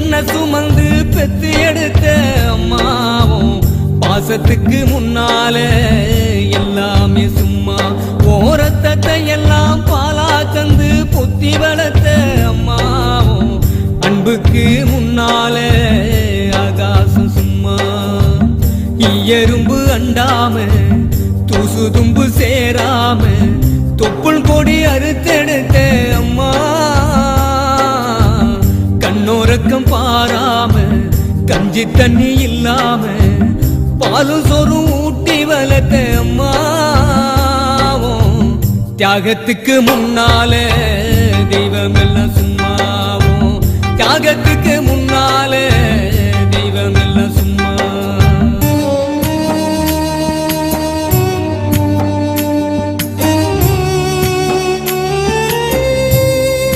என்ன சுமந்து பெத்து எடுத்த அம்மாவும் பாசத்துக்கு முன்னால எல்லாமே சும்மா ஓரத்தத்தை எல்லாம் பாலா தந்து பொத்தி வளர்த்த அம்மாவும் அன்புக்கு முன்னால ஆகாசம் சும்மா எறும்பு அண்டாம தூசு தும்பு சேராம தொப்புள் கொடி அறுத்தெடுத்த அம்மா கண்ணோரக்கம் பாராம கஞ்சி தண்ணி இல்லாம பாலும் சோறும் ஊட்டி வளர்த்த அம்மாவும் தியாகத்துக்கு முன்னால தெய்வமெல்லாம்